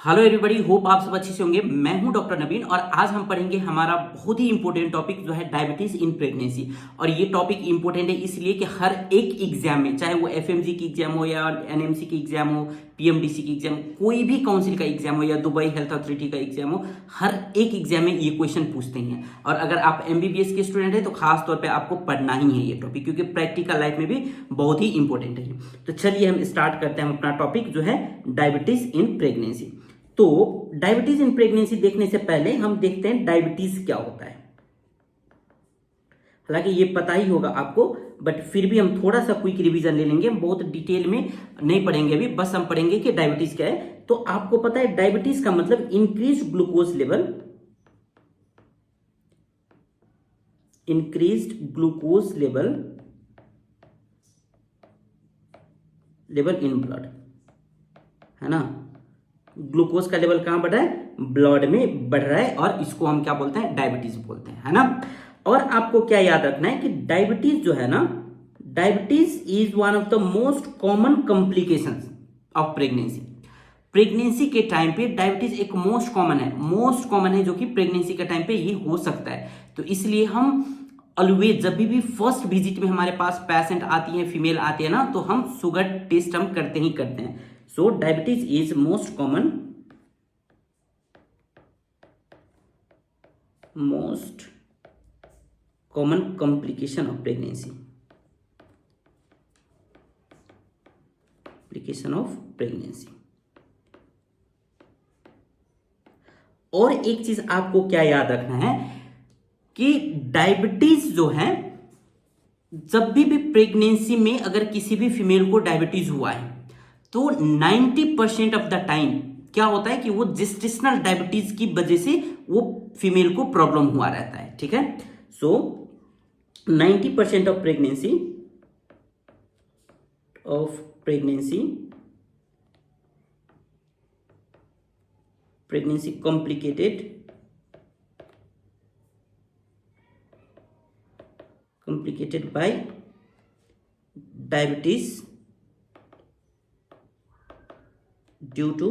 Hello everybody, hope आप सब अच्छे से होंगे। मैं हूं डॉक्टर नवीन और आज हम पढ़ेंगे हमारा बहुत ही इंपॉर्टेंट टॉपिक जो है डायबिटीज इन प्रेगनेंसी। और ये टॉपिक इंपॉर्टेंट है इसलिए कि हर एक एग्जाम में, चाहे वो एफएमजी की एग्जाम हो या एनएमसी की एग्जाम हो, पीएमडीसी की एग्जाम, कोई भी काउंसिल का एग्जाम हो या दुबई हेल्थ अथॉरिटी का एग्जाम हो, हर एक एग्जाम में ये क्वेश्चन पूछते हैं। और अगर आप एमबीबीएस के स्टूडेंट हैं तो खास तौर पर आपको पढ़ना ही है ये टॉपिक, क्योंकि प्रैक्टिकल लाइफ में भी बहुत ही इंपॉर्टेंट है। तो चलिए हम स्टार्ट करते हैं अपना टॉपिक जो है डायबिटीज इन प्रेगनेंसी। तो डायबिटीज इन प्रेगनेंसी देखने से पहले हम देखते हैं डायबिटीज क्या होता है। हालांकि ये पता ही होगा आपको, बट फिर भी हम थोड़ा सा क्विक रिवीजन ले लेंगे। हम बहुत डिटेल में नहीं पढ़ेंगे अभी, बस हम पढ़ेंगे कि डायबिटीज क्या है। तो आपको पता है डायबिटीज का मतलब increase glucose level, increased glucose level in blood, है ना। ग्लूकोज का लेवल कहां बढ़ रहा है? ब्लड में बढ़ रहा है, और इसको हम क्या बोलते हैं? डायबिटीज बोलते हैं, है ना। और आपको क्या याद रखना है कि डायबिटीज जो है ना, diabetes is one of the most common complications of pregnancy. Pregnancy के टाइम पे डायबिटीज एक मोस्ट कॉमन है जो कि प्रेगनेंसी के टाइम पे ये हो सकता है। तो इसलिए हम ऑलवेज जब भी फर्स्ट विजिट में हमारे पास पेशेंट आती है, फीमेल आती है ना, तो हम शुगर टेस्ट हम करते हैं। So diabetes is most common complication of pregnancy. और एक चीज आपको क्या याद रखना है कि डायबिटीज जो है, जब भी प्रेगनेंसी में अगर किसी भी फीमेल को डायबिटीज हुआ है तो 90% ऑफ द टाइम क्या होता है कि वो जेस्टेशनल डायबिटीज की वजह से वो फीमेल को प्रॉब्लम हुआ रहता है, ठीक है। सो 90% of pregnancy complicated by diabetes due to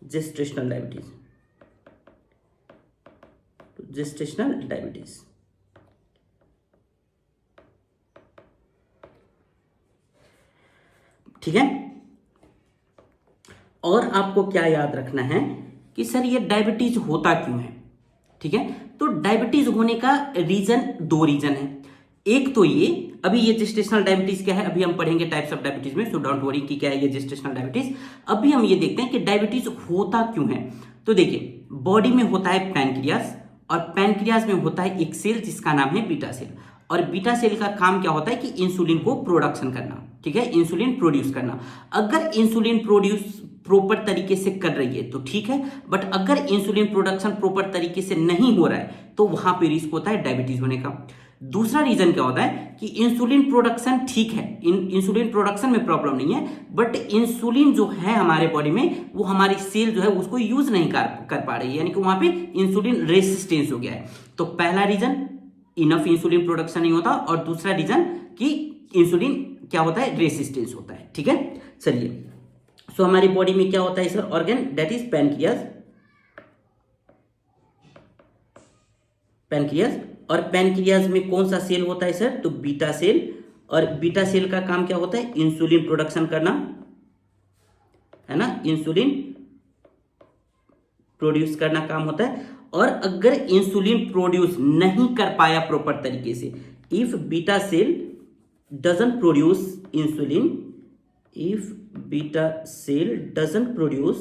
gestational diabetes। ठीक है। और आपको क्या याद रखना है कि सर ये डायबिटीज होता क्यों है, ठीक है। तो डायबिटीज होने का दो रीजन है। एक तो ये, अभी ये जेस्टेशनल डायबिटीज क्या है अभी हम पढ़ेंगे टाइप्स ऑफ डायबिटीज में, सो डोंट वरी कि क्या है ये जेस्टेशनल डायबिटीज। अभी हम ये देखते हैं कि डायबिटीज होता क्यों है। तो देखिए, बॉडी में होता है पैनक्रियास, और पैनक्रियास में होता है एक सेल जिसका नाम है बीटा सेल। और बीटा सेल का काम क्या होता है कि इंसुलिन को प्रोडक्शन करना, ठीक है, इंसुलिन प्रोड्यूस करना। अगर इंसुलिन प्रोड्यूस प्रॉपर तरीके से कर रही है तो ठीक है, बट अगर इंसुलिन प्रोडक्शन प्रॉपर तरीके से नहीं हो रहा है तो वहां पे रिस्क होता है डायबिटीज होने का। दूसरा रीजन क्या होता है कि इंसुलिन प्रोडक्शन ठीक है, इंसुलिन प्रोडक्शन में प्रॉब्लम नहीं है, बट इंसुलिन जो है हमारे बॉडी में वो हमारी सेल जो है उसको यूज नहीं कर पा रही है, यानी कि वहां पे इंसुलिन रेसिस्टेंस हो गया है। तो पहला रीजन इनफ इंसुलिन प्रोडक्शन नहीं होता, और दूसरा रीजन कि इंसुलिन क्या होता है? रेसिस्टेंस होता है, ठीक है। चलिए, सो हमारी बॉडी में क्या होता है sir? Organ, that is pancreas. और पैनक्रियास में कौन सा सेल होता है सर? तो बीटा सेल। और बीटा सेल का काम क्या होता है? इंसुलिन प्रोडक्शन करना, है ना, इंसुलिन प्रोड्यूस करना काम होता है। और अगर इंसुलिन प्रोड्यूस नहीं कर पाया प्रॉपर तरीके से, if beta cell doesn't produce insulin, if beta cell doesn't produce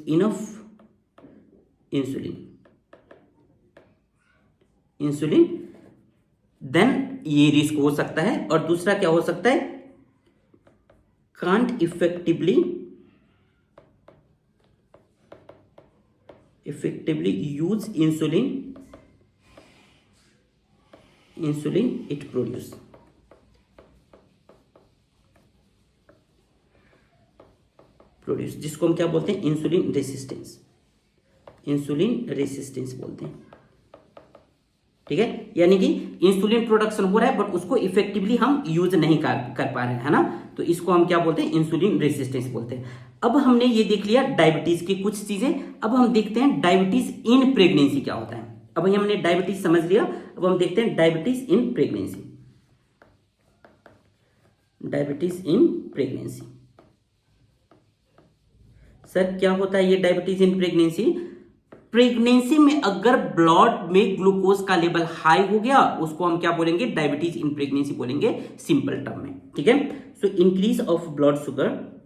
enough insulin then ये रिस्क हो सकता है। और दूसरा क्या हो सकता है? can't effectively use insulin it produce। जिसको हम क्या बोलते हैं? इंसुलिन रेसिस्टेंस बोलते हैं। ठीक है, यानी कि इंसुलिन प्रोडक्शन हो रहा है बट उसको इफेक्टिवली हम यूज नहीं कर पा रहे हैं, है ना, तो इसको हम क्या बोलते हैं, इंसुलिन रेसिस्टेंस बोलते हैं। अब हमने ये देख लिया डायबिटीज की कुछ चीजें, अब हम देखते हैं डायबिटीज इन प्रेगनेंसी क्या होता है। अब हमने डायबिटीज समझ लिया, अब हम देखते हैं diabetes in pregnancy. Diabetes in pregnancy, sir क्या होता है ये डायबिटीज इन प्रेगनेंसी? प्रेगनेंसी में अगर ब्लड में ग्लूकोज का लेवल हाई हो गया उसको हम क्या बोलेंगे, डायबिटीज इन प्रेगनेंसी बोलेंगे सिंपल टर्म में, ठीक है। So increase of blood sugar,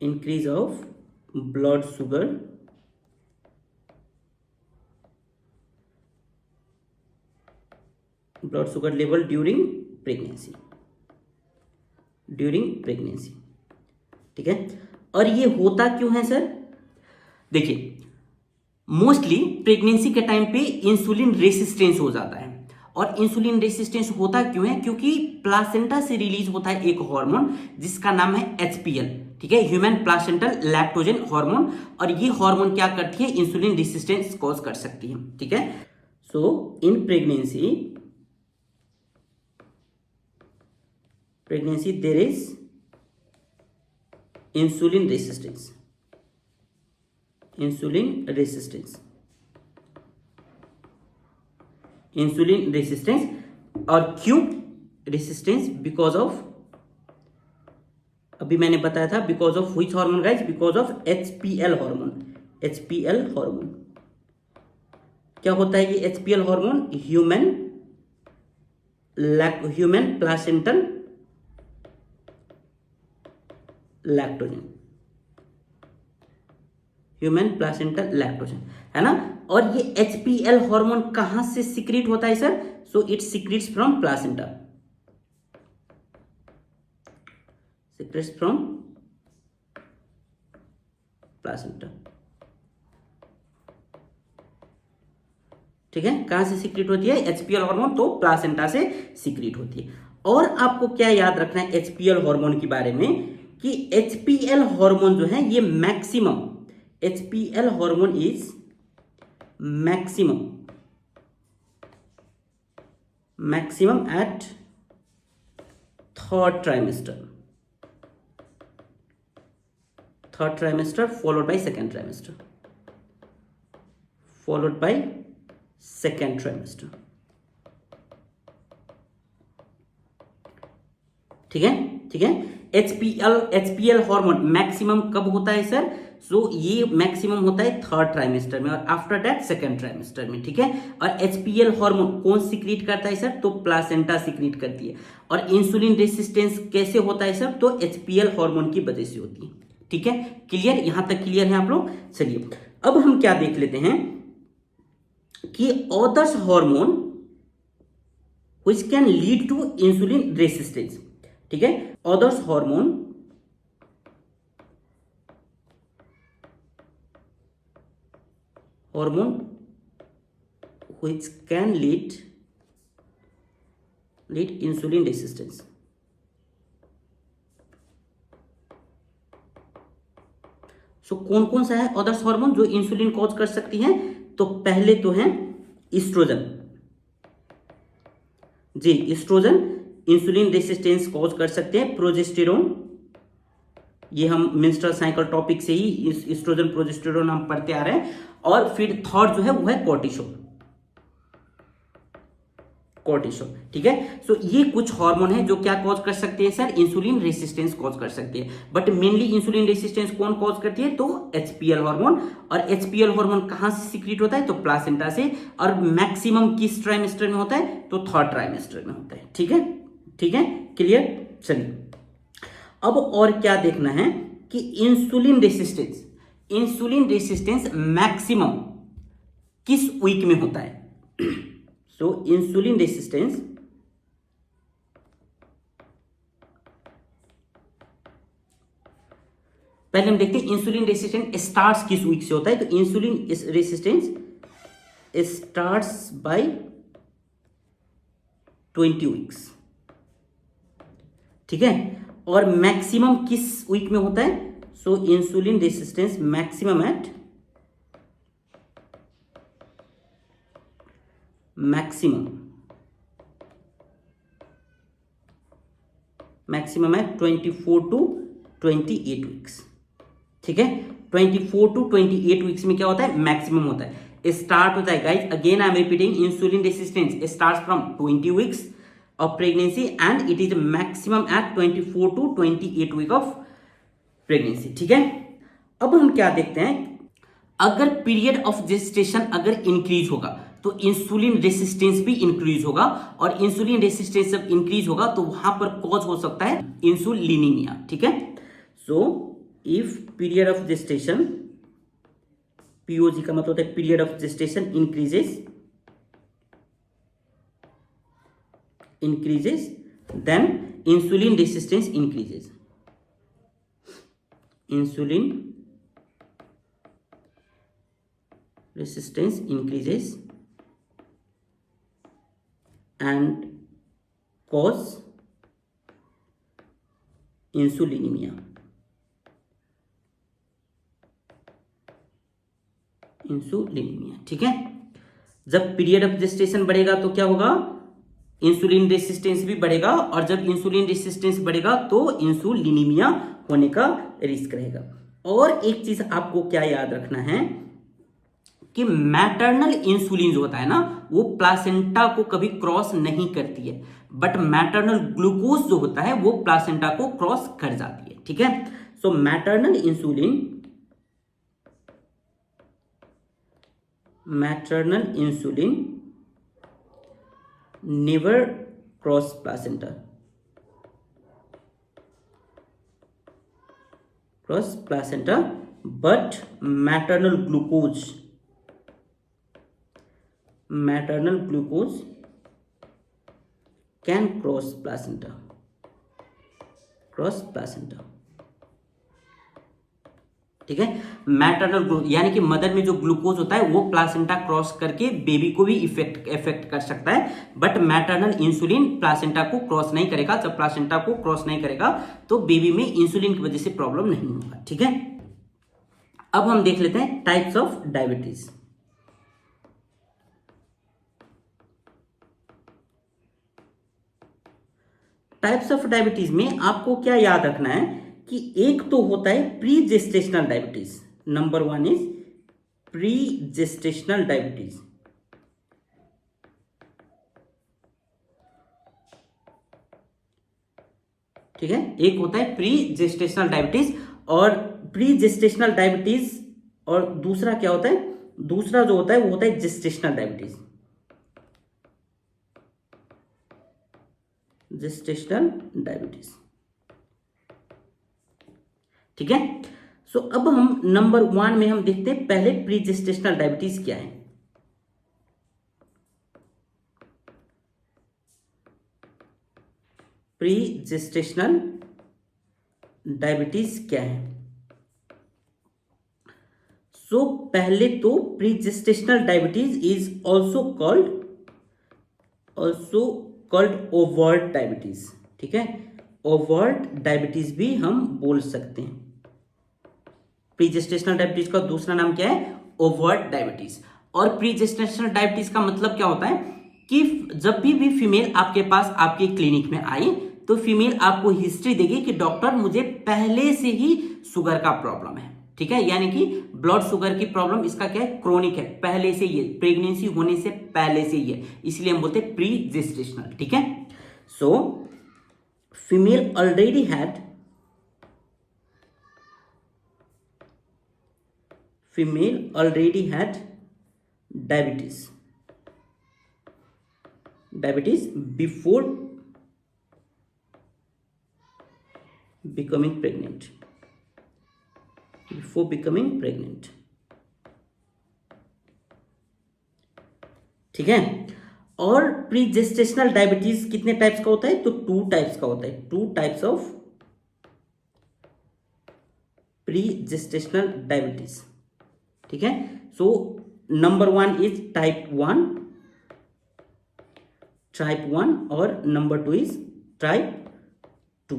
increase of blood sugar level during pregnancy, ठीक है। और ये होता क्यों है सर? देखिए मोस्टली प्रेगनेंसी के टाइम पे इंसुलिन रेसिस्टेंस हो जाता है, और इंसुलिन रेसिस्टेंस होता क्यों है? क्योंकि प्लासेंटा से रिलीज होता है एक हार्मोन जिसका नाम है HPL, ठीक है, ह्यूमन प्लासेंटल लैक्टोजन हार्मोन, और ये हार्मोन क्या करती है, इंसुलिन रेसिस्टेंस कॉज कर सकती है, ठीक है। So in pregnancy there is insulin resistance, और क्यों रेसिस्टेंस? बिकॉज ऑफ, अभी मैंने बताया था because of which hormone guys, because of HPL hormone. क्या होता है ये HPL hormone? Human placental lactogen, है ना। और ये HPL हार्मोन कहां से सिक्रीट होता है sir? So it secretes from placenta, ठीक है। कहां से सिक्रीट होती है HPL हार्मोन? तो प्लासेंटा से सिक्रीट होती है। और आपको क्या याद रखना है HPL हार्मोन के बारे में, कि HPL हार्मोन जो है ये maximum, HPL hormone is maximum at third trimester followed by second trimester, ठीक है। HPL हार्मोन मैक्सिमम कब होता है सर? सो ये मैक्सिमम होता है थर्ड ट्राइमेस्टर में, और आफ्टर दैट सेकेंड ट्राइमेस्टर में, ठीक है। और HPL हार्मोन कौन सिक्रीट करता है सर? तो प्लासेंटा सिक्रीट करती है। और इंसुलिन रेसिस्टेंस कैसे होता है सर? तो HPL हार्मोन की वजह से होती है, ठीक है। क्लियर? यहां तक क्लियर है आप लोग? चलिए अब हम क्या देख लेते हैं कि others hormone which can lead to insulin resistance, ठीक है। Others hormone which can lead insulin resistance, so कौन कौन सा है अदर्स हार्मोन जो इंसुलिन कॉज कर सकती है? तो पहले तो है इस्ट्रोजन, जी इस्ट्रोजन इंसुलिन रेसिस्टेंस कॉज कर सकते हैं। प्रोजेस्टेरोन, ये हम मेंस्ट्रुअल साइकिल टॉपिक से ही इस्ट्रोजन प्रोजेस्टेरोन हम पढ़ते आ रहे हैं। और फिर थर्ड जो है वो है कोर्टिसोल, ठीक है। सो ये कुछ हार्मोन है जो क्या कॉज कर सकते हैं सर? इंसुलिन रेसिस्टेंस कॉज कर सकती है। बट मेनली इंसुलिन रेसिस्टेंस कौन कॉज करती है? तो HPL हार्मोन। और HPL हार्मोन कहां से सिक्रीट होता है? तो प्लासेंटा से। और मैक्सिमम किस ट्राइमेस्टर में होता है? तो थर्ड ट्राइमेस्टर में होता है, ठीक है, क्लियर। चलिए अब और क्या देखना है कि इंसुलिन रेसिस्टेंस मैक्सिमम किस वीक में होता है? सो इंसुलिन रेसिस्टेंस पहले हम देखते हैं इंसुलिन रेसिस्टेंस स्टार्ट्स किस वीक से होता है। तो insulin resistance starts by 20 weeks, ठीक है। और मैक्सिमम किस वीक में होता है? So insulin resistance maximum at maximum है 24 टू 28 वीक्स। ठीक है, 24 टू 28 वीक्स में क्या होता है, मैक्सिमम होता है। स्टार्ट होता है guys, again I am repeating, insulin resistance starts from 20 weeks of pregnancy and it is maximum at 24 to 28 week of pregnancy. ठीक है, अब हम क्या देखते हैं, अगर पीरियड ऑफ जेस्टेशन अगर इंक्रीज होगा तो इंसुलिन रेसिस्टेंस भी इंक्रीज होगा, और इंसुलिन रेसिस्टेंस जब इंक्रीज होगा तो वहां पर कॉज हो सकता है इंसुलिनीमिया। ठीक है, so if period of gestation, POG का मतलब होता है period of gestation increases then insulin resistance increases, insulin resistance increases and cause insulinemia। ठीक है, जब पीरियड ऑफ जेस्टेशन बढ़ेगा तो क्या होगा, इंसुलिन रेसिस्टेंस भी बढ़ेगा, और जब इंसुलिन रेसिस्टेंस बढ़ेगा तो इंसुलिनीमिया होने का रिस्क रहेगा। और एक चीज आपको क्या याद रखना है कि मैटरनल इंसुलिन जो होता है ना, वो प्लासेंटा को कभी क्रॉस नहीं करती है, बट मैटरनल ग्लूकोज जो होता है वो प्लासेंटा को क्रॉस कर जाती है। ठीक है, so maternal insulin never cross placenta but maternal glucose can cross placenta। ठीक है, मैटरनल यानी कि मदर में जो ग्लूकोज होता है वो प्लासेंटा क्रॉस करके बेबी को भी इफेक्ट कर सकता है, बट मैटरनल इंसुलिन प्लासेंटा को क्रॉस नहीं करेगा। जब प्लासेंटा को क्रॉस नहीं करेगा तो बेबी में इंसुलिन की वजह से प्रॉब्लम नहीं होगा। ठीक है, अब हम देख लेते हैं types of diabetes. Types of diabetes में आपको क्या याद रखना है कि एक तो होता है pre gestational diabetes. Number 1 is pre gestational diabetes. ठीक है, एक होता है प्री जेस्टेशनल डायबिटीज और प्री जेस्टेशनल डायबिटीज, और दूसरा क्या होता है, दूसरा जो होता है वो होता है जेस्टेशनल डायबिटीज। ठीक है, सो अब हम नंबर 1 में हम देखते हैं पहले प्री जेस्टेशनल डायबिटीज क्या है। प्री जेस्टेशनल डायबिटीज क्या है, सो पहले तो pre gestational diabetes is also called overt diabetes. ठीक है, ओवर्ट डायबिटीज भी हम बोल सकते हैं। प्री जेस्टेशनल डायबिटीज का दूसरा नाम क्या है, ओवर्ट डायबिटीज। और प्री जेस्टेशनल डायबिटीज का मतलब क्या होता है कि जब भी फीमेल आपके पास आपके क्लिनिक में आई तो फीमेल आपको हिस्ट्री देगी कि डॉक्टर मुझे पहले से ही शुगर का प्रॉब्लम है। ठीक है, यानी कि ब्लड शुगर की प्रॉब्लम इसका क्या है, क्रोनिक है, पहले से ही है, प्रेगनेंसी होने से पहले से ही है, इसलिए हम बोलते हैं प्री जेस्टेशनल। ठीक है, so female already had diabetes before becoming pregnant। ठीक है, और प्री जेस्टेशनल डायबिटीज कितने टाइप्स का होता है, तो 2 टाइप्स का होता है। 2 types of pre gestational diabetes. ठीक है, सो नंबर 1 इज टाइप 1 और नंबर 2 इज टाइप 2।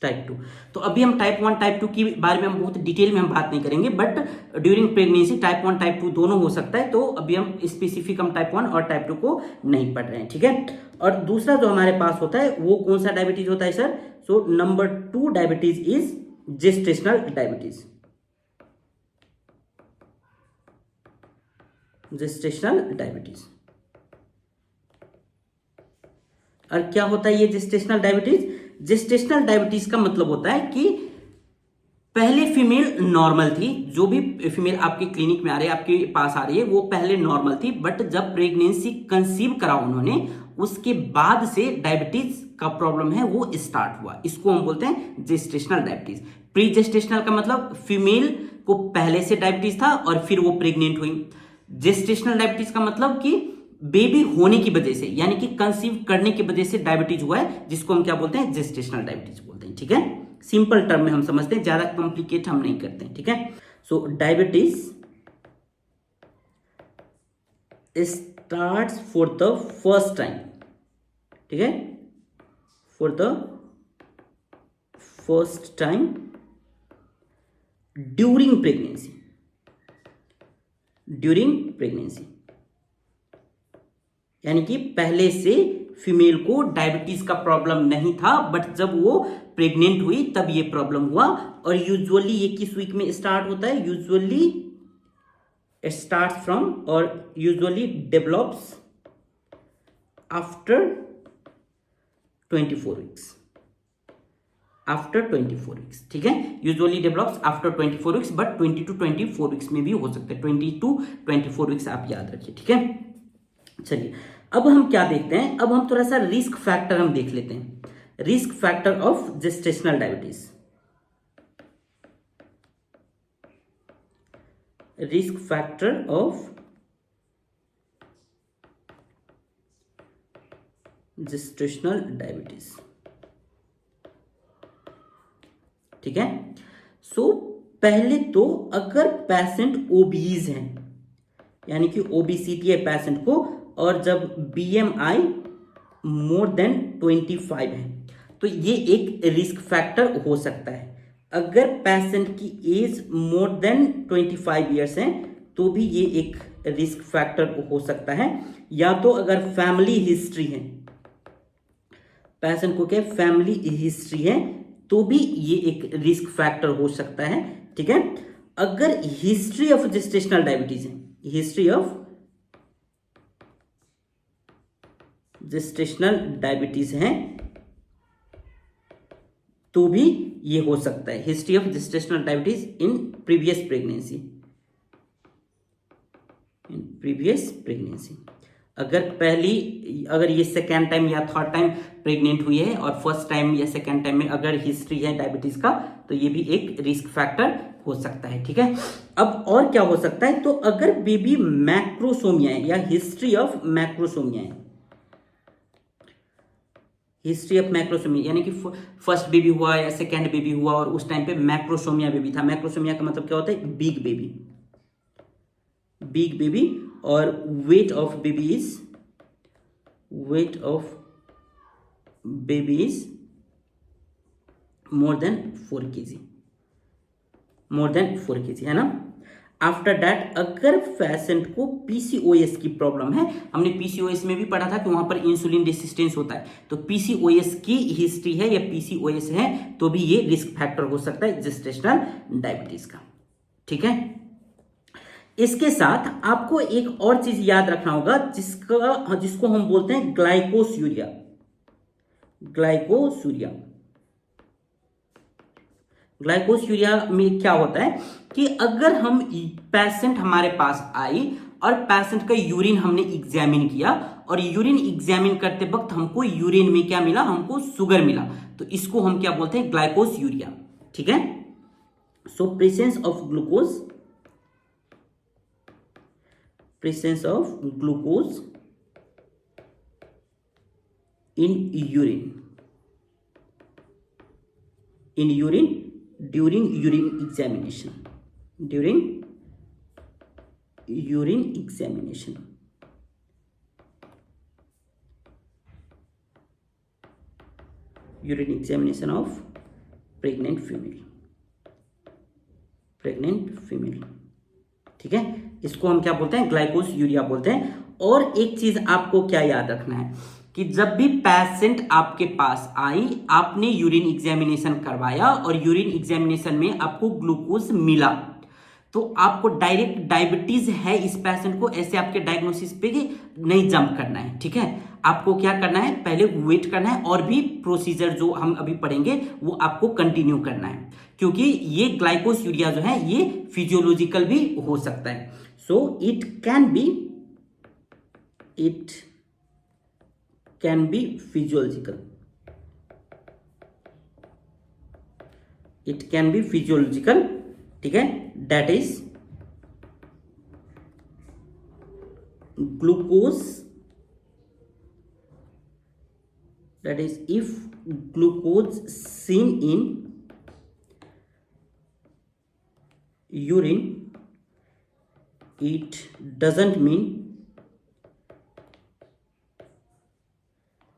टाइप 2। तो अभी हम टाइप 1 टाइप 2 के बारे में हम बहुत डिटेल में हम बात नहीं करेंगे, but during pregnancy type 1 type 2 दोनों हो सकता है। तो अभी हम स्पेसिफिक हम टाइप 1 और टाइप 2 को नहीं पढ़ रहे हैं, ठीक है। और दूसरा जो हमारे पास होता है वो कौन सा डायबिटीज होता है sir? So number 2 diabetes is gestational diabetes. Gestational diabetes. और क्या होता है ये जेस्टेशनल डायबिटीज? जेस्टेशनल डायबिटीज का मतलब होता है कि पहले फीमेल नॉर्मल थी, जो भी फीमेल आपके क्लिनिक में आ रही है, आपके पास आ रही है, वो पहले नॉर्मल थी, बट जब प्रेगनेंसी कंसीव करा उन्होंने, उसके बाद से डायबिटीज का प्रॉब्लम है वो स्टार्ट हुआ। इसको हम बोलते हैं जेस्टेशनल डायबिटीज। प्री जेस्टेशनल का मतलब फीमेल को पहले से डायबिटीज था और फिर वो प्रेग्नेंट हुई। जेस्टेशनल डायबिटीज का मतलब कि बेबी होने की वजह से, यानी कि कंसीव करने की वजह से डायबिटीज हुआ है, जिसको हम क्या बोलते हैं? जेस्टेशनल डायबिटीज बोलते हैं, ठीक है। सिंपल टर्म में हम समझते हैं, ज्यादा कॉम्प्लिकेट हम नहीं करते हैं, ठीक है। So diabetes starts for the first time, ठीक है, for the first time during pregnancy. During pregnancy यानी कि पहले से फीमेल को डायबिटीज का प्रॉब्लम नहीं था, बट जब वो प्रेग्नेंट हुई तब ये प्रॉब्लम हुआ। और यूजुअली ये किस वीक में स्टार्ट होता है? यूजुअली स्टार्ट फ्रॉम और usually develops after 24 weeks. After 24 weeks, ठीक है। Usually develops after 24 weeks, but 20 to 24 weeks में भी हो सकते हैं। 20 to 24 वीक्स आप याद रखिए, ठीक है। चलिए अब हम क्या देखते हैं, अब हम थोड़ा सा रिस्क फैक्टर हम देख लेते हैं। Risk factor of gestational diabetes. Risk factor of gestational diabetes, ठीक है। सो पहले तो अगर पेशेंट ओबीज है, यानी कि ओबीसीटी है पेशेंट को, और जब बीएमआई मोर देन 25 है, तो ये एक रिस्क फैक्टर हो सकता है। अगर पेशेंट की एज मोर देन 25 ईयर्स है तो भी ये एक रिस्क फैक्टर हो सकता है। या तो अगर फैमिली हिस्ट्री है, पेशेंट को क्या फैमिली हिस्ट्री है, तो भी ये एक रिस्क फैक्टर हो सकता है, ठीक है। अगर हिस्ट्री ऑफ जेस्टेशनल डायबिटीज है, हिस्ट्री ऑफ जेस्टेशनल डायबिटीज है, तो भी ये हो सकता है। History of gestational diabetes in previous pregnancy, in previous pregnancy. अगर ये सेकेंड टाइम या थर्ड टाइम प्रेग्नेंट हुई है और फर्स्ट टाइम या सेकेंड टाइम में अगर हिस्ट्री है डायबिटीज का, तो ये भी एक रिस्क फैक्टर हो सकता है, ठीक है। अब और क्या हो सकता है? तो अगर बेबी मैक्रोसोमिया है या हिस्ट्री ऑफ मैक्रोसोमिया है, हिस्ट्री ऑफ मैक्रोसोमिया यानी कि फर्स्ट बेबी हुआ या सेकेंड बेबी हुआ और उस टाइम पे मैक्रोसोमिया बेबी था। मैक्रोसोमिया का मतलब क्या होता है? Big baby, big baby. और weight of baby is more than 4 kg, more than 4 kg, है ना। आफ्टर दैट अगर पेशेंट को पीसीओएस की प्रॉब्लम है, हमने पीसीओएस में भी पढ़ा था कि वहां पर इंसुलिन रेसिस्टेंस होता है, तो पीसीओएस की हिस्ट्री है या पीसीओएस है तो भी ये रिस्क फैक्टर हो सकता है जेस्टेशनल डायबिटीज का, ठीक है। इसके साथ आपको एक और चीज याद रखना होगा जिसको हम बोलते हैं ग्लाइकोसूरिया। ग्लाइकोसूरिया, ग्लाइकोसूरिया में क्या होता है कि अगर हम पेशेंट हमारे पास आई और पेशेंट का यूरिन हमने एग्जामिन किया और यूरिन एग्जामिन करते वक्त हमको यूरिन में क्या मिला? हमको शुगर मिला, तो इसको हम क्या बोलते हैं? ग्लाइकोसूरिया, ठीक है। So presence of glucose, presence of glucose in urine during urine examination, during urine examination, urine examination of pregnant female, pregnant female, ठीक है। इसको हम क्या बोलते हैं, ग्लाइकोस यूरिया बोलते हैं। और एक चीज आपको क्या याद रखना है कि जब भी पेशेंट आपके पास आई, आपने यूरिन एग्जामिनेशन करवाया और यूरिन एग्जामिनेशन में आपको ग्लूकोज मिला, तो आपको डायरेक्ट डायबिटीज है इस पेशेंट को, ऐसे आपके डायग्नोसिस पे नहीं जंप करना है, ठीक है। आपको क्या करना है, पहले वेट करना है और भी प्रोसीजर जो हम अभी पढ़ेंगे वो आपको कंटिन्यू करना है, क्योंकि ये ग्लाइकोस यूरिया जो है ये फिजियोलॉजिकल भी हो सकता है। So it can be physiological, it can be physiological, ठीक है। That is glucose, that is if glucose seen in urine, it doesn't mean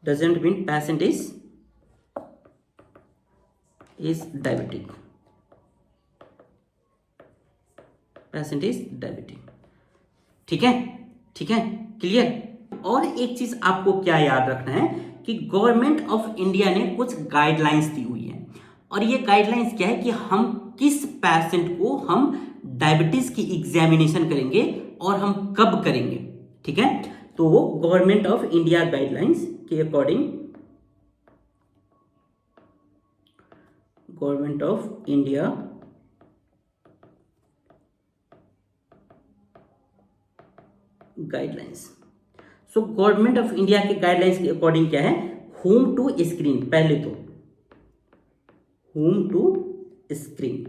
patient is diabetic, patient is diabetic, ठीक है, ठीक है, क्लियर। और एक चीज आपको क्या याद रखना है कि गवर्नमेंट ऑफ इंडिया ने कुछ गाइडलाइंस दी हुई है, और ये गाइडलाइंस क्या है कि हम किस पेशेंट को हम डायबिटीज की एग्जामिनेशन करेंगे और हम कब करेंगे, ठीक है। तो वो गवर्नमेंट ऑफ इंडिया गाइडलाइंस के according, government of India guidelines, so government of India के गाइडलाइंस के अकॉर्डिंग क्या है, होम टू स्क्रीन, पहले तो होम टू स्क्रीन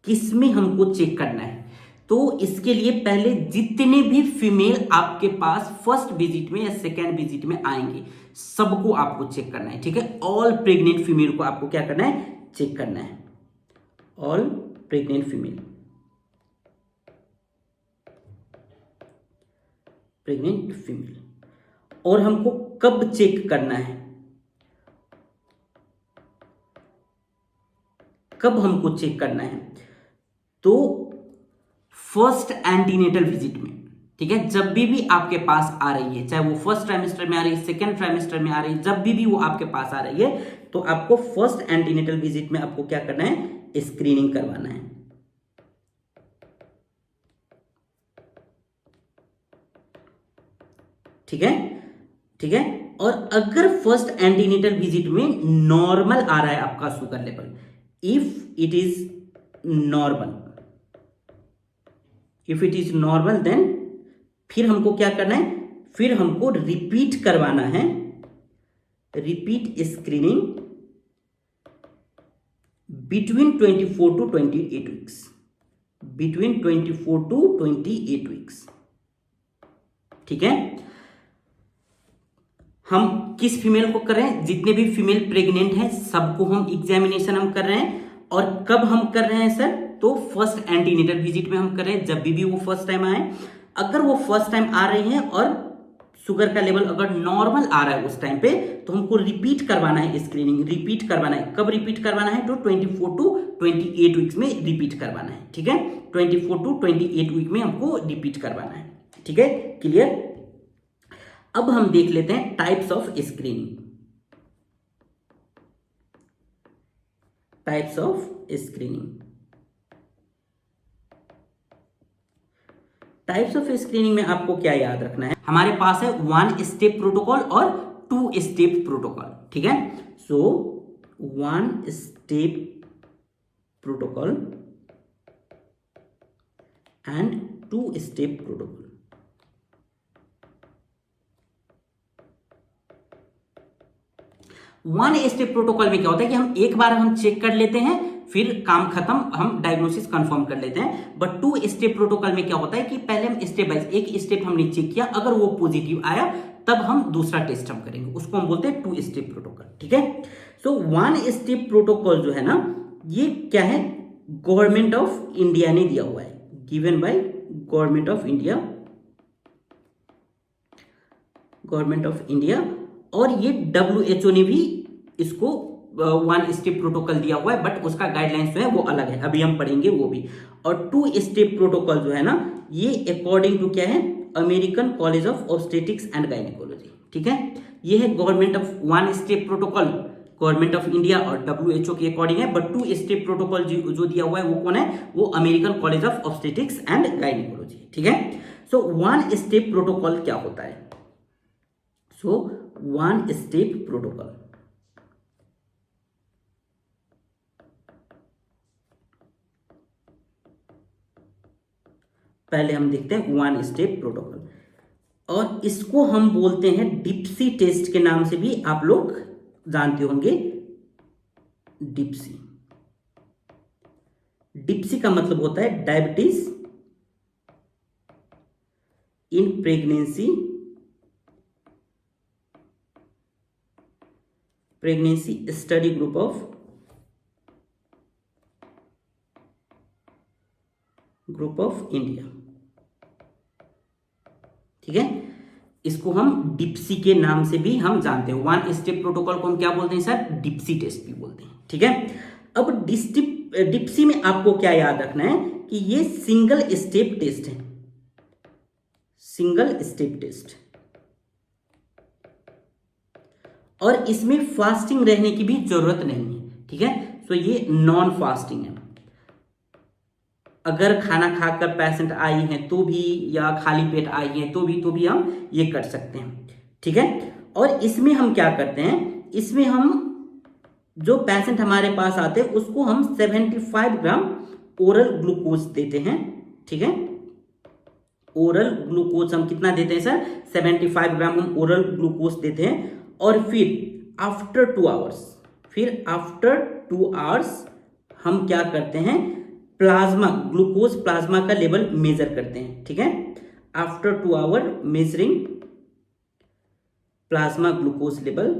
किसमें हमको चेक करना है, तो इसके लिए पहले जितने भी फीमेल आपके पास फर्स्ट विजिट में या सेकेंड विजिट में आएंगे सबको आपको चेक करना है, ठीक है। ऑल प्रेग्नेंट फीमेल को आपको क्या करना है, चेक करना है, all pregnant female, pregnant female. और हमको कब चेक करना है, कब हमको चेक करना है, तो फर्स्ट एंटीनेटल विजिट में, ठीक है। जब भी आपके पास आ रही है, चाहे वो फर्स्ट ट्राइमेस्टर में आ रही है, सेकेंड ट्राइमेस्टर में आ रही है, जब भी वो आपके पास आ रही है, तो आपको फर्स्ट एंटीनेटल विजिट में आपको क्या करना है, स्क्रीनिंग करवाना है, ठीक है, ठीक है। और अगर फर्स्ट एंटीनेटल विजिट में नॉर्मल आ रहा है आपका sugar level, if it is normal, if it is normal, then फिर हमको क्या करना है, फिर हमको रिपीट करवाना है, repeat screening between 24 to 28 weeks, between 24 to 28 weeks, ठीक है। हम किस फीमेल को कर रहे हैं, जितने भी फीमेल प्रेग्नेंट हैं सबको हम एग्जामिनेशन हम कर रहे हैं। और कब हम कर रहे हैं सर, तो फर्स्ट एंटीनेटल विजिट में हम कर रहे हैं, जब भी वो फर्स्ट टाइम आए। अगर वो फर्स्ट टाइम आ रही हैं और शुगर का लेवल अगर नॉर्मल आ रहा है उस टाइम पे, तो हमको रिपीट करवाना है स्क्रीनिंग, रिपीट करवाना है। कब रिपीट करवाना है, तो 24 टू 28 वीक्स में रिपीट करवाना है, ठीक है। 24 टू 28 वीक में हमको रिपीट करवाना है, ठीक है, क्लियर। अब हम देख लेते हैं types of screening, types of screening. Types of screening में आपको क्या याद रखना है, हमारे पास है 1 स्टेप प्रोटोकॉल और 2 स्टेप प्रोटोकॉल, ठीक है। सो 1 step protocol and 2 step protocol. One step protocol में क्या होता है कि हम एक बार हम चेक कर लेते हैं, फिर काम खत्म, हम डायग्नोसिस कंफर्म कर लेते हैं। बट 2 स्टेप प्रोटोकॉल में क्या होता है कि पहले हम स्टेप बाय एक स्टेप हमने चेक किया, अगर वो पॉजिटिव आया तब हम दूसरा टेस्ट हम करेंगे, उसको हम बोलते हैं 2 स्टेप प्रोटोकॉल, ठीक है। सो 1 स्टेप प्रोटोकॉल जो है ना, ये क्या है, गवर्नमेंट ऑफ इंडिया ने दिया हुआ है, given by government of India, government of India. और ये WHO ने भी इसको वन स्टेप प्रोटोकॉल दिया हुआ है, बट उसका गाइडलाइंस जो है वो अलग है, अभी हम पढ़ेंगे वो भी। और 2 स्टेप प्रोटोकॉल जो है ना, ये अकॉर्डिंग टू क्या है, American college of obstetrics and gynaecology, ठीक है। ये है government of 1 step protocol, government of India और WHO के अकॉर्डिंग है, बट 2 स्टेप प्रोटोकॉल जो दिया हुआ है वो कौन है, वो American college of obstetrics and gynaecology, ठीक है। सो 1 स्टेप प्रोटोकॉल क्या होता है? सो 1 स्टेप प्रोटोकॉल, पहले हम देखते हैं 1 स्टेप प्रोटोकॉल, और इसको हम बोलते हैं डिप्सी टेस्ट के नाम से भी आप लोग जानते होंगे। डिप्सी, डिप्सी का मतलब होता है diabetes in pregnancy, pregnancy study group of India, ठीक है। इसको हम डिप्सी के नाम से भी हम जानते हैं। 1 स्टेप प्रोटोकॉल को हम क्या बोलते हैं सर? डिप्सी टेस्ट भी बोलते हैं, ठीक है। अब डिप्सी में आपको क्या याद रखना है कि ये सिंगल स्टेप टेस्ट है, सिंगल स्टेप टेस्ट, और इसमें फास्टिंग रहने की भी जरूरत नहीं है, ठीक है। तो ये नॉन फास्टिंग है, अगर खाना खाकर पेशेंट आई हैं तो भी, या खाली पेट आई हैं तो भी हम ये कर सकते हैं, ठीक है। और इसमें हम क्या करते हैं, इसमें हम जो पेशेंट हमारे पास आते हैं उसको हम 75 ग्राम ओरल ग्लूकोज देते हैं, ठीक है। ओरल ग्लूकोज हम कितना देते हैं सर? 75 ग्राम हम ओरल ग्लूकोज देते हैं, और फिर आफ्टर 2 आवर्स, फिर आफ्टर 2 आवर्स हम क्या करते हैं, प्लाज्मा ग्लूकोज, प्लाज्मा का लेवल मेजर करते हैं, ठीक है। After 2 hour measuring plasma glucose level,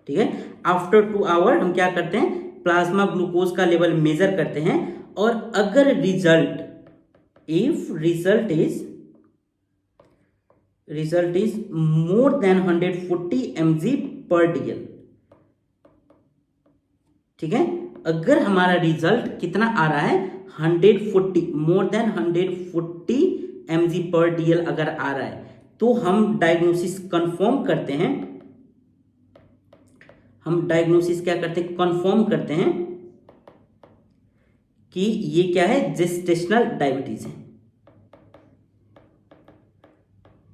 ठीक है। आफ्टर 2 आवर हम क्या करते हैं, प्लाज्मा ग्लूकोज का लेवल मेजर करते हैं, और अगर result, if result is more than 140 mg per dl, ठीक है। अगर हमारा रिजल्ट कितना आ रहा है, 140, मोर देन 140 mg per dl अगर आ रहा है, तो हम डायग्नोसिस कंफर्म करते हैं, हम डायग्नोसिस क्या करते हैं, कंफर्म करते हैं कि ये क्या है, जेस्टेशनल डायबिटीज है,